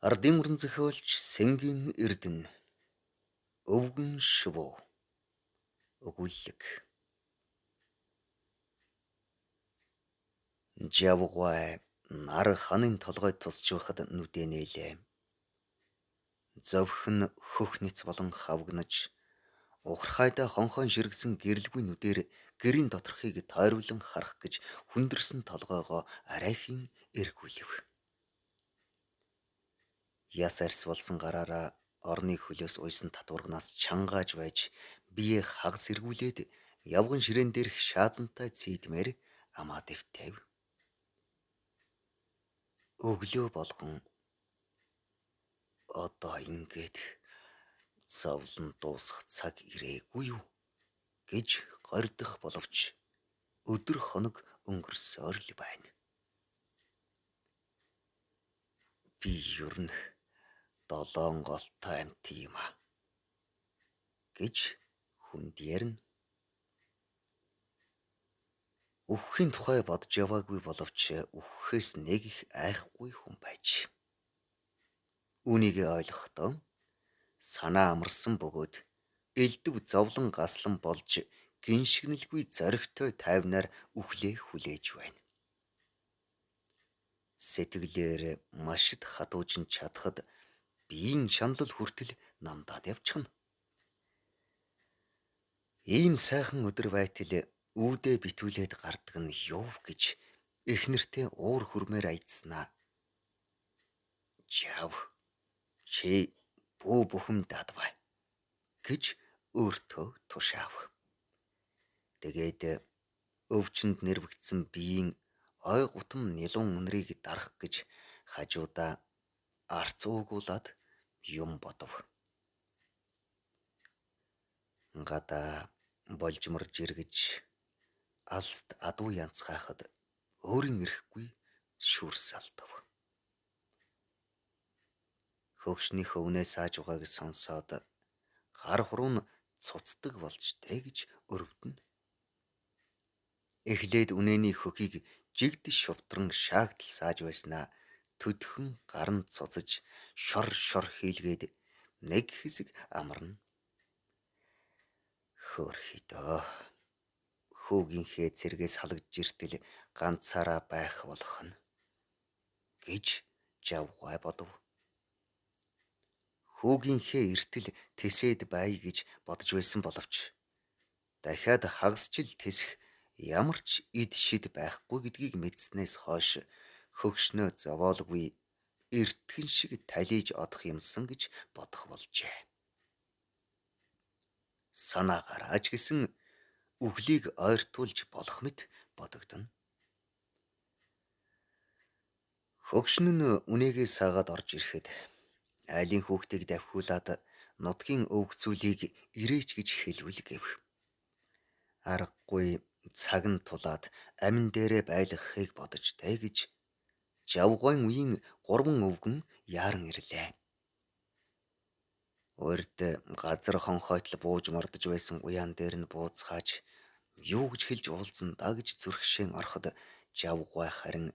Ардын уран зохиолч Сэнгийн Эрдэнэ өвгөн шувуу өгүүлэг Жавгай нар ханын толгой тусч байхад нүдэ нээлээ. Зовхон хөх нэц болон хавгнаж ухархайдаа хонхон ширгсэн гэрэлгүй нүдээр гэрийн доторхыг тойрволон харах гэж хүндэрсэн толгойгоо арайхийн эргүүлв. Яс арьс болсон гараараа орны хөлөөс уйсан татваргнаас чангааж байж бие хагас эргүүлээд явган ширээн дээрх шаазантай цийдмээр амаа дэвтэв. Өглөө болгон одоо ингээд зовлон дуусах цаг ирээгүй юу гэж гордох боловч өдөр хоног өнгөрсөөр л байна. Би ер нь 7 голтой амт юм а гэж хүнд ярина. Үхэхийн тухай бодж яваагүй боловч үхэхээс нэг их айхгүй хүн байж. Үүнийг ойлгохдоо санаа амарсан бөгөөд элдв зовлон гаслан болж гиншигнэлгүй зоригтой тайвнаар үхлээ хүлээж байна. Сэтгэлээр машид хадуужин чадхад биеийн шаналл хүртэл намдаад явчихна. Ийм сайхан өдөр байтал үүдээ битүүлээд гардаг нь юу гэж эхнэртээ уур хүрмээр айдснаа. Жав чи бүү бүхэм дадвай гэж өөртөө тушаав. Тэгээд өвчнөд нэрвэгдсэн биеийн ой гутам нилуун өнрийг дарах гэж хажуудаа арц уугуулад юм бодов. Гадаа болжморж эргэж алст адуу янцхайхад өөрийн ирэхгүй шүрс алдав. Хөгшний хөвнээ сааж байгааг сонсоод гар хуруу нь цуцдаг болж дээ гэж өрөвдөн. Эхлээд үнэний хөхийг жигд шувтран шаагтал сааж байснаа төдхөн гарн цуцаж шор шор хийлгээд нэг хэсэг амарна. Хөөрхидөө хүүгийнхээ цэргээс халагдж иртэл ганцаараа байх болох нь гэж Жавгай бодов. Хүүгийнхээ эртэл тэсээд бай гэж бодож байсан боловч дахиад хагасчил тэсэх ямар ч эд шид байхгүй гэдгийг мэдснээс хойш хөгшнөө зовоолгүй эртгэн шиг талиж одох юмсан гэж бодох болжээ. Санаагаар аж гисэн үхлийг ойртуулж болох мэт бодогдно. Хөгшин нь үнээгээ саагаад орж ирэхэд айлын хүүхдийг давхиулаад нутгийн өвгцүүлийг ирээч гэж хэлвэл гэв. Аргагүй цаг нь тулаад амин дээрээ байлгахыг бодож тэй гэж Жавгайн үеийн 3 өвгөн яаран ирлээ. Урд газар хонхойтол бууж мордож байсан уяан дээр нь бууцгааж юу гэж хэлж уулзсан даа гэж зүрхшээн ороход Жавгай харин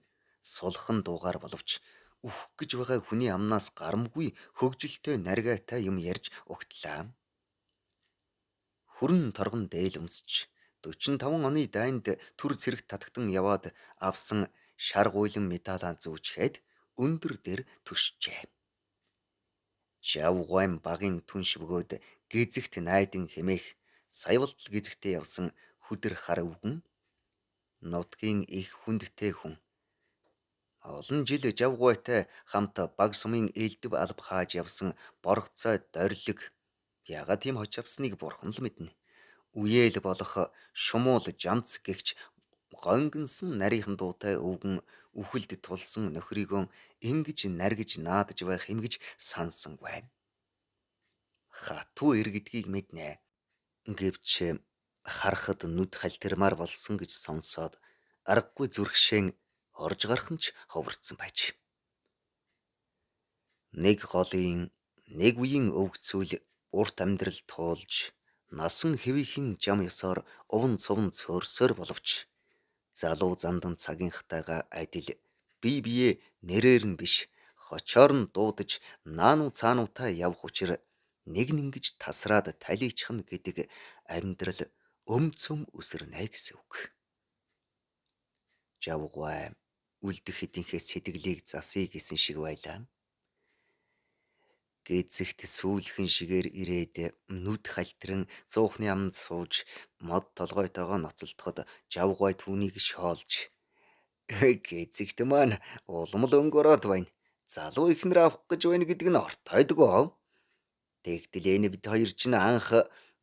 сулхан дуугаар боловч үхэх гэж байгаа хүний амнаас гарамгүй хөгжилтэй наргайтай юм ярьж угтлаа. Хүрэн торгон дээл өмсч 45 оны дайнд түр цэрэг татагтан яваад авсан шар гуйлан медалаа зүүчгээд өндөр дээр төшжээ. Жавгайн багийн түнш бөгөөд гизэгт найдан хэмээх саявалтал гизэгтээ явсан хүдэр хар өвгөн нутгийн их хүндтэй хүн. Олон жил Жавгайтай хамт баг сумын элдв алба хааж явсан боргоцой дорилог яагаад тийм хоч авсныг бурхан л мэднэ. Үеэл болох шумуул жамц гэгч гонгонсон нарийнхан дуутай өвгөн үхэлд тулсан нөхрийгөө ингэж наргиж наадж байх юм гэж сансан байна. Хатуу иргэдгийг мэднэ. Гэвч харахад нүд халтирмаар болсон гэж сонсоод аргагүй зүрхшээн орж гарах нь ч ховрцсон байж. Нэг голын нэг үеийн өвгцүүл урт амьдрал туулж насан хэвийнхэн жам ёсоор уван цуван цөөрсөөр боловч залуу зандан цагийнхтайгаа адил бие бие нэрээр нь биш Хочоор нь дуудаж наануу цаануутай явах учир нэг нь ингэж тасраад талийчихна гэдэг амьдрал өм цөм өсөрнэ гэсэн үг. Жавгай үлдэх хэдийнхээ сэтгэлийг засъя гэсэн шиг байлаа. Гэзэгт сүүлхэн шигээр ирээд нүд хальтран цуухны аманд сууж мод толгойтойгоо ноцолдоход жавгай түүнийг шоолж гэзэгт маань улмал өнгөрөөд байна. Залуу ихнэр авах гэж байна гэдэг нь ортойдгоо. Тэгтэл энэ бид хоёр чинь анх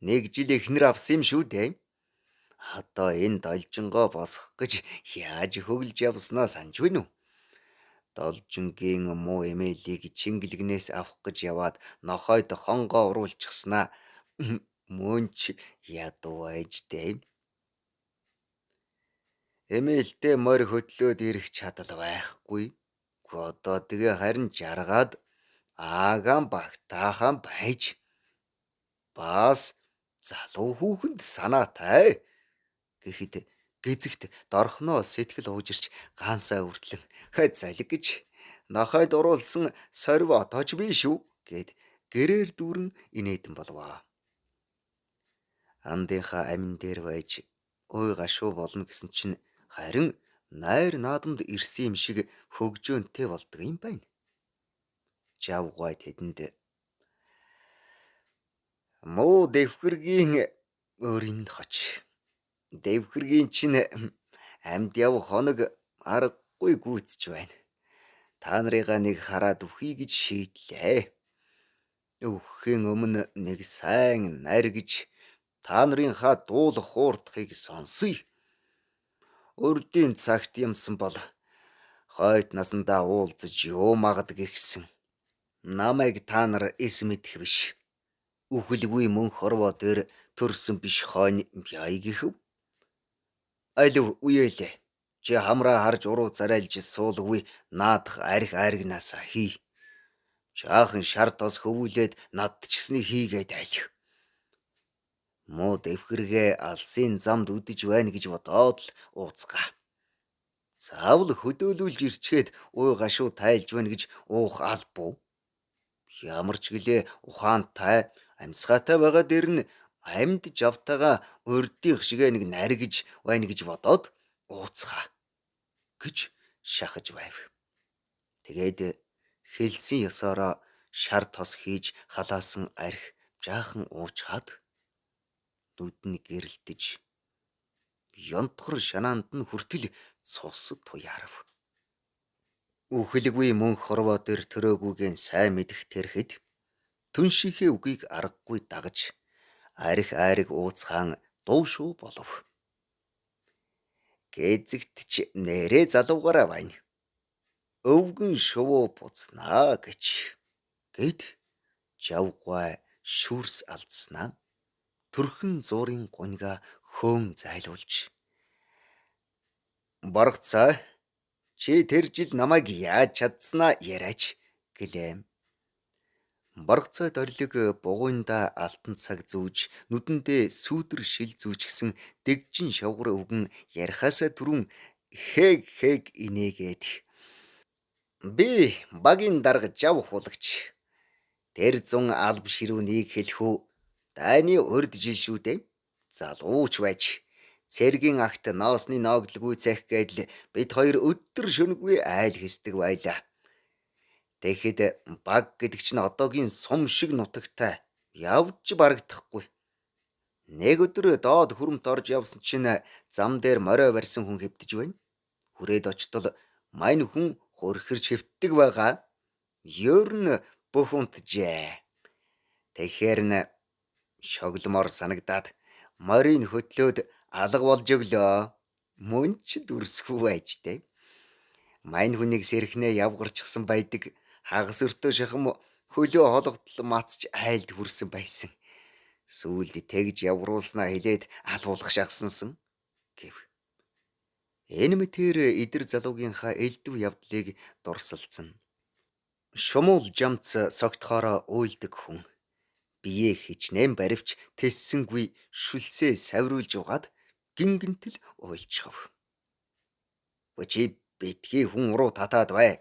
нэг жил ихнэр авсан юм шүү дээ. Одоо энэ должингоо босгох гэж яаж хөглж явснаа санаж байна уу? Должингийн муу эмээлийг чингэлгнээс авах гэж яваад нохойд хонгоо уруулчихснаа. Мөн ч ядуу байж дээ. Эмээлтэй морь хөдлөөд ирэх чадал байхгүй. Одоо тэгээ харин жаргаад аагаан багтаахан байж бас залуу хүүхэнд санаатай гэхэд гэзэгт дорхноо сэтгэл уужирч гаансаа үртлэн залиг гэж нохойд уруулсан сорив одоо ч биш шүү гэд гэрээр дүүрэн инээдэн болвоо. Андынхаа амин дээр байж ой гашуу болно гэсэн чинь харин найр наадамд ирсэн юм шиг хөгжөөнтэй болдог юм байна. Жавгай тэдэнд муу дэвхэргийн өөрийн хоч. Дэвхэргийн чинь амьд явах хоног аргагүй гүйцэж байна. Та нарыгаа нэг хараад өхий гэж шийдлээ. Өхийн өмнө нэг сайн наргиж та нарынхаа дуулах хуурдахыг сонсъё. Урдийн цагт юмсан бол хойд насандаа уулзаж юу магад гихсэн. Намайг та нар эс мэдэх биш. Үхэлгүй мөн хорвоо дээр төрсөн биш хойно бяй гэхв. Алив уялээ. Чи хамраа харж уруу царайлж суулгүй наадах арх аргнаасаа хий. Жаахан шар тос хөвүүлээд надд ч гэсний хийгээд айл. Муу дэвхэргээ алсын замд үдэж байна гэж бодоод л ууцгаа. Заавал хөдөөлүүлж ирчгээд ууй гашуу тайлж байна гэж уух албуу. Ямар ч гэлээ ухаантай, амьсгаатай байгаа дээр нь амьд жавтайгаа урдийнх шигээ нэг наргиж байна гэж бодоод ууцгаа гэж шахаж байв. Тэгээд хэлсэн ёсоороо шар тос хийж халаасан арх жаахан уучхаад нүд нь гэрэлтэж ёнтхор шанаанд нь хүртэл цус туяарав. Үхэлгүй мөн хорвоо дээр төрөөгүйгэн сайн мэдэх тэрхэд түншийнхээ үгийг аргагүй дагаж арх айраг ууцхан дуушуу болов. Гэзэгт ч нэрээ залуугаараа байна. Өвгөн шувуу буцнаа гэж гэд жавгай шүүрс алдснаа төрхөн зуурын гуньга хөөн зайлуулж Боргоцоо чи тэр жил намайг яаж чадсанаа яриач гэлээ. Боргоцоод орлог бугуйнда алтан цаг зүүж нүдэндээ сүүдэр шил зүүжгсэн дэгжин шавгар өвгөн ярихаасаа түрүүн хээг инээгээд би багийн дарга жав хулагч. Тэр зун алб ширүүнийг хэлэхүү дайны урд жил шүү дээ. Залууч байж цэргийн агт ноосны ноогдлгүй цах гэдэл бид хоёр өдөр шөнөгүй айл хийсдэг байлаа. Тэгэхэд баг гэдэг чинь одоогийн сум шиг нутагтай явж барагдахгүй. Нэг өдөр доод хүрэмт орж явсан чинь зам дээр морио барьсан хүн хэвтэж байна. Хүрээд очтол мань хүн хөрхирч хэвтдэг байгаа. Ёр нь бүх унтжээ. Тэгэхээр н шогломор санагдаад морийг хөтлөөд алга болж өглөө. Мөн ч дүрсгүй байжтэй. Мань хүнийг сэрхнээ явгарчихсан байдаг. Хагас өртөө шахам хөлөө хологдол мацж айлд хүрсэн байсан. Сүүлд тэгж явруулснаа хэлээд алуулах шахсансан гэв. Энэ мэтэр идэр залуугийнхаа элдв явдлыг дурсалцсан. Шумуул жамц согтхоороо уйлдаг хүн. Биеэ хичнээн баривч тессэнгүй шүлсээ савриулж угаад гингэнтэл уйлчихав. Чи битгий хүн руу татаад бай.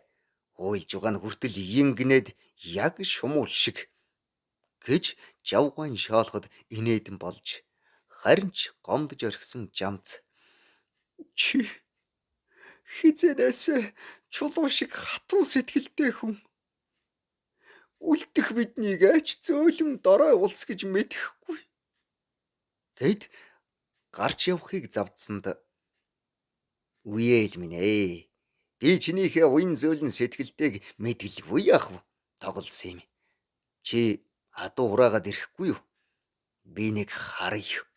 Уйлж байгаа нь хүртэл ингэнээд яг шумуул шиг гэж жавгаан шаалхад инээдэн болж харин ч гомдож орхисон Жамц чи хизэнээс чулуу шиг хатуу сэтгэлтэй хүн үлдэх биднийг ач зөөлөн дорой улс гэж мэдэхгүй гэд гарч явахыг завдсанд үеэл минь би чинийхээ уян зөөлөн сэтгэлтэйг мэдгэлгүй ах тоглосон юм. Чи адуу ураагаад ирэхгүй юу? Би нэг харъя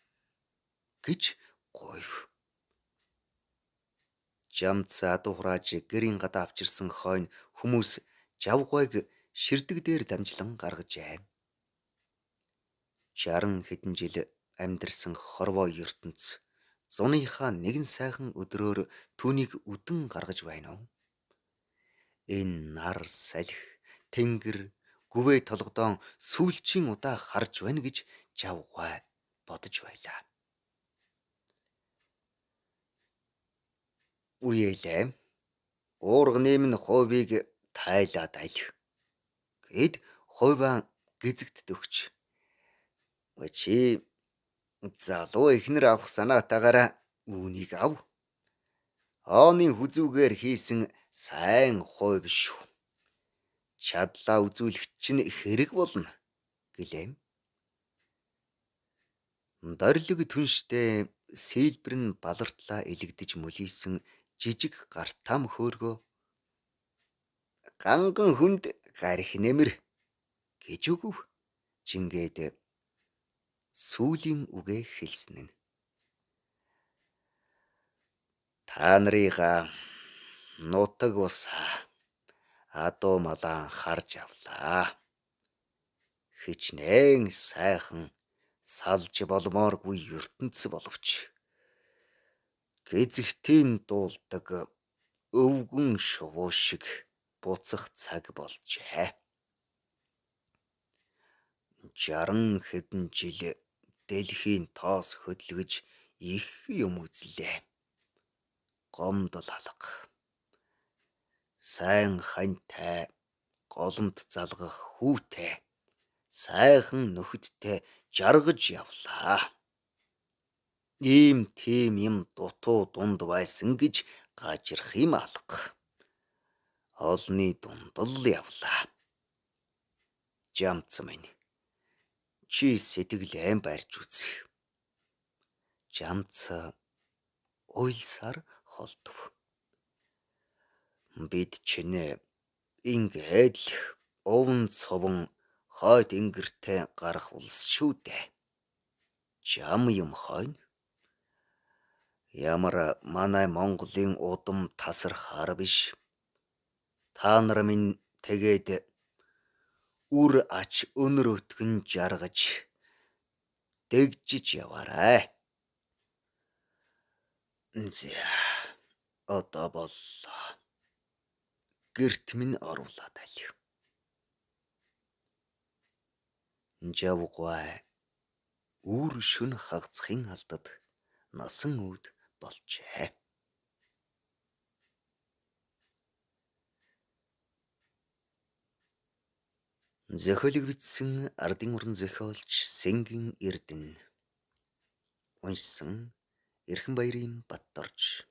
гэж гойв. Жамц адуу хурааж гэрийн гадаа авчирсан хойно хүмүүс жавгойг ширдэг дээр дамжлан гаргажээ. 60 хэдэн жил амьдарсан хорвоо ертөнц зуныхаа нэгэн сайхан өдрөөр түүнийг үдэн гаргаж байна уу? Энэ нар салхи тэнгэр гүвээ толгодон сүүлчийн удаа харж байна гэж жавгой бодож байлаа. Үеэлээ. Уурга нэмэн хойвыг тайлаад айл. Гэд хойваа гизэгт төгч. Чи залуу ихнэр авах санаатаагаараа үүнийг ав.Ооны хүзүүгээр хийсэн сайн хойв шүү. Чадлаа үзүүлэх чинь хэрэг болно гэлээ. Дорлог түнштэй сэлбэр нь балартлаа илэгдэж мөлийсэн жижиг гартам хөөргөө ганган хүнд гарих нэмэр гэж өгөв. Жингээд сүүлийн үгээ хэлсэн нь. Та нарыгаа нутаг усаа адуу малаа харж авлаа. Хичнээн сайхан салж болмооргүй ертөнц боловч гизэгтийн дуулдаг өвгөн шувуу шиг буцах цаг болжээ. 60 хэдэн жил дэлхийн тоос хөдөлгөж их юм үзлээ. Гомдол алга. Сайн ханьтай голомт залгах хүүтэй сайхан нөхөдтэй жаргаж явлаа. Ийм тийм юм дутуу дунд байсан гэж гажрах юм алга. Олны дундал явлаа. Жамц минь чи сэтгэлэн барьж үзэх. Жамц уйлсаар холдов. Бид чинээ ингээд л овн цовон хойд ингэртэй гарах улс шүү дээ. Жам юм хойно. Ямар манай Монголын удам тасархаар биш. Та нар минь тэгээд үр ач өнөр өтгөн жаргаж дэгжиж яваарай. За одоо боллоо. Гэрт минь оруулаад айл. Жавгой үр шүн хагацхын алдад насан үүд болжээ. Зохиолыг бичсэн Ардын уран зохиолч Сэнгэн Эрдэнэ. Уншсан Эрхэнбаярын Баттарч.